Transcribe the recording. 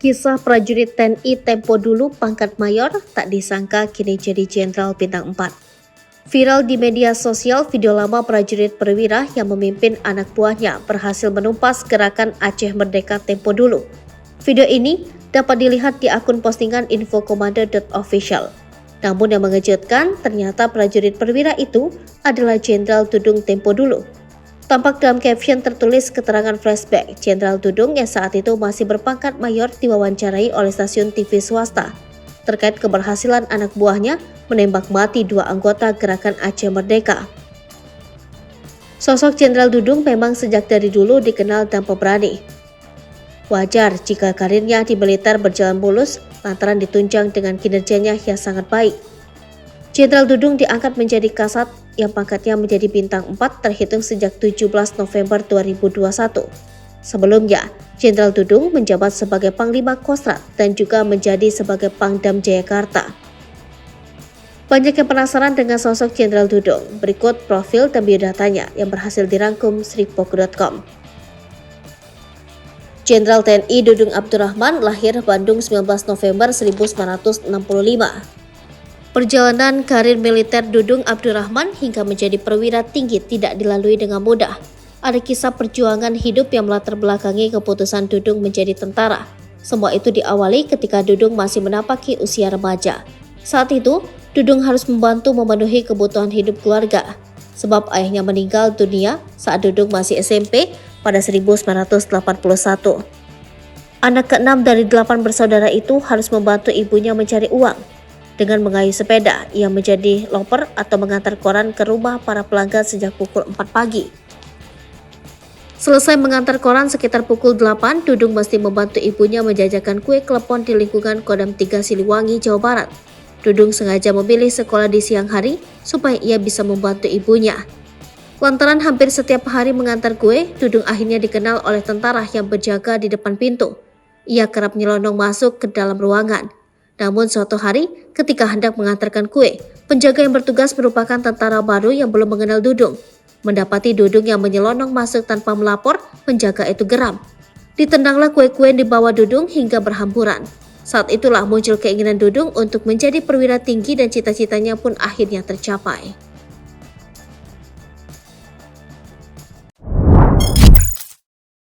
Kisah prajurit TNI tempo dulu pangkat mayor tak disangka kini jadi jenderal bintang 4. Viral di media sosial video lama prajurit perwira yang memimpin anak buahnya berhasil menumpas gerakan Aceh Merdeka tempo dulu. Video ini dapat dilihat di akun postingan infokomando.official. Namun yang mengejutkan, ternyata prajurit perwira itu adalah Jenderal Dudung tempo dulu. Tampak dalam caption tertulis keterangan flashback Jenderal Dudung yang saat itu masih berpangkat mayor diwawancarai oleh stasiun TV swasta terkait keberhasilan anak buahnya menembak mati 2 anggota gerakan Aceh Merdeka. Sosok Jenderal Dudung memang sejak dari dulu dikenal dan pemberani. Wajar jika karirnya di militer berjalan mulus lantaran ditunjang dengan kinerjanya yang sangat baik. Jenderal Dudung diangkat menjadi Kasat yang pangkatnya menjadi bintang 4 terhitung sejak 17 November 2021. Sebelumnya, Jenderal Dudung menjabat sebagai Panglima Kostrat dan juga menjadi sebagai Pangdam Jayakarta. Banyak yang penasaran dengan sosok Jenderal Dudung. Berikut profil dan biodatanya yang berhasil dirangkum sripok.com. Jenderal TNI Dudung Abdurrahman lahir Bandung 19 November 1965. Perjalanan karir militer Dudung Abdurrahman hingga menjadi perwira tinggi tidak dilalui dengan mudah. Ada kisah perjuangan hidup yang melatar belakangi keputusan Dudung menjadi tentara. Semua itu diawali ketika Dudung masih menapaki usia remaja. Saat itu, Dudung harus membantu memenuhi kebutuhan hidup keluarga. Sebab ayahnya meninggal dunia saat Dudung masih SMP pada 1981. Anak ke-6 dari 8 bersaudara itu harus membantu ibunya mencari uang. Dengan mengayuh sepeda, ia menjadi loper atau mengantar koran ke rumah para pelanggan sejak pukul 4 pagi. Selesai mengantar koran sekitar pukul 8, Dudung mesti membantu ibunya menjajakan kue klepon di lingkungan Kodam 3 Siliwangi, Jawa Barat. Dudung sengaja memilih sekolah di siang hari supaya ia bisa membantu ibunya. Lantaran hampir setiap hari mengantar kue, Dudung akhirnya dikenal oleh tentara yang berjaga di depan pintu. Ia kerap nyelonong masuk ke dalam ruangan. Namun suatu hari, ketika hendak mengantarkan kue, penjaga yang bertugas merupakan tentara baru yang belum mengenal Dudung. Mendapati Dudung yang menyelonong masuk tanpa melapor, penjaga itu geram. Ditendanglah kue-kue yang dibawa Dudung hingga berhamburan. Saat itulah muncul keinginan Dudung untuk menjadi perwira tinggi dan cita-citanya pun akhirnya tercapai.